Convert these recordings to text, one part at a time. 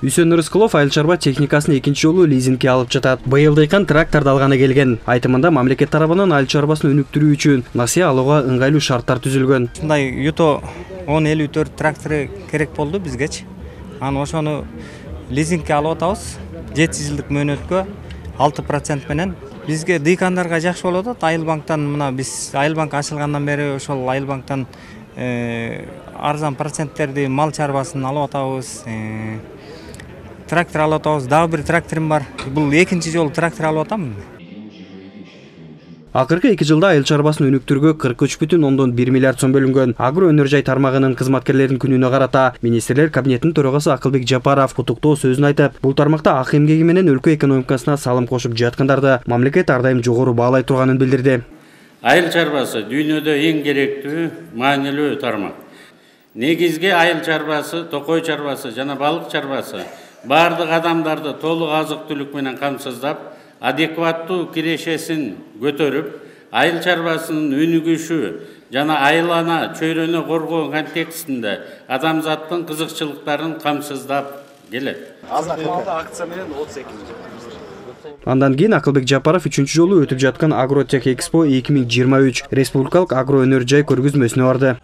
Үсөн Рыскулов айыл чарба техникасын экинчи жолу лизингге алып жатат. Быйыл дыйкан тракторду алганы келген. Айтымында мамлекет тарабынан айыл чарбасын өнүктүрүү үчүн насыя алууга ыңгайлуу шарттар түзүлгөн. Ушундай Юто 1054 трактору керек болду бизгечи. Аны ошону лизингге алып атабыз. 7 жылдык мөөнөткө 6% менен бизге дыйкандарга жакшы болуп атат. Айыл банктан мына биз айыл банк ачылгандан бери ошол айыл банктан арзан проценттерди мал чарбасын алып атабыз. Трактор алып атабыз. Дагы бир тракторум бар. Бул экинчи жолу трактор алып атам. Акыркы 2 жылда айыл чарбасын өнүктүрүүгө 43,1 миллиард сом бөлүнгөн. Агро өнөр жай тармагынын кызматкерлеринин күнүнө карата министрлер кабинетинин төрагасы Акылбек Жапаров куттуктоо сөзүн айтып, бул тармакта ак эмгеги менен өлкө экономикасына салым кошуп жаткандарды мамлекет ар дайым жогору баалай турганын билдирди. Айыл чарбасы дүйнөдө эң керектүү, маанилүү тармак. Негизги айыл чарбасы, токой чарбасы жана балык чарбасы бардык адамдарды толук азык-түлүк менен камсыздап, адекваттуу кирешесин көтөрүп, айыл чарбасынын өнүгүшү жана айлана чөйрөнү коргоо контекстинде адамзаттын кызыкчылыктарын камсыздап келет. Азык-түлүк акция менен 32. Андан кийин Акылбек Жапаров 3-чү жолу өтүп жаткан Агротех Экспо 2023 республикалык агро өнөр жай көргөзмөсүнө барды.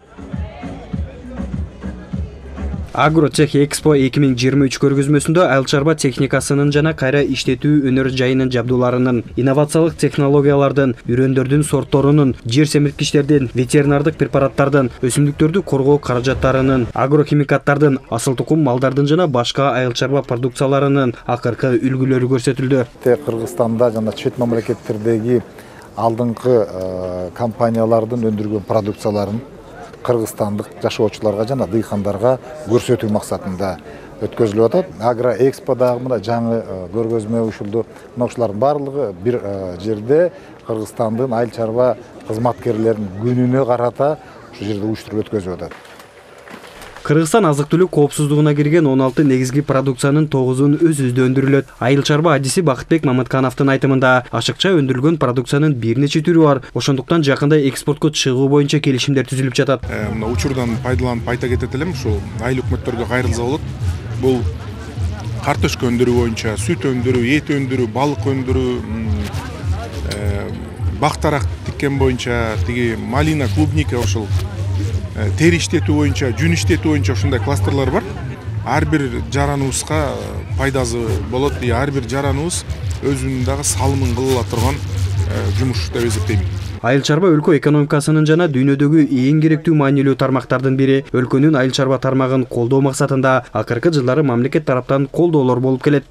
Агротех Экспо 2023 көргөзмөсүндө айыл чарба техникасынын жана кайра иштетүү өнөр жайынын жабдууларынын, инновациялык технологиялардын, үрөндөрдүн сортторунун, жер семирткичтердин, ветеринардык препараттардын, өсүмдүктөрдү коргоо каражаттарынын, агрохимикаттардын, асыл тукум малдардын жана башка айыл чарба продукцияларынын акыркы үлгүлөрү көрсөтүлдү. Кыргызстанда жана чет мамлекеттердеги алдыңкы компаниялардын өндүргөн продукцияларын кыргызстандык жашоочуларга жана дыйкандарга көрсөтүү максатында өткөзүлүп атат. Агро Экспо дагы мына жаңы көргөзмө ушулду. Мына ушулардын барлыгы бир жерде Кыргызстандын айыл чарба кызматкерлеринин күнүнө карата ушу жерде уюштуруп өткөзүп атат. Кыргызстан азык-түлүк коопсуздугуна кирген 16 негизги продукциянын 9-ун өз-өзү өндүрүлөт. Айыл чарба адиси Бакытбек Мамыткановдун айтымында ашыкча өндүрүлгөн продукциянын бир нече түрү бар. Ошондуктан жакында экспортко чыгуу боюнча келишимдер түзүлүп жатат. Мына учурдан пайдаланып айта кетет элем, ушул айыл өкмөттөргө кайрылса болот. Бул картошка өндүрүү боюнча, сүт өндүрүү, эт өндүрүү, балык өндүрүү, бактарак тиккен боюнча, тиги малина, клубника ошол тери иштетүү боюнча, жүн иштетүү боюнча ушундай кластерлар бар. Ар бир жараныбызга пайдасы болот. Ар бир жараныбыз өзүнүн дагы салымын кыла турган жумуш деп эсептейм. Айыл чарба өлкө экономикасынын жана дүйнөдөгү эң керектүү маанилүү тармактардын бири. Өлкөнүн айыл чарба тармагын колдоо максатында акыркы жылдары мамлекет тараптан колдоолор болуп келет.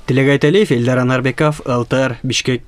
Тилек Айталиев, Элдар Анарбеков, ЛТР, Бишкек.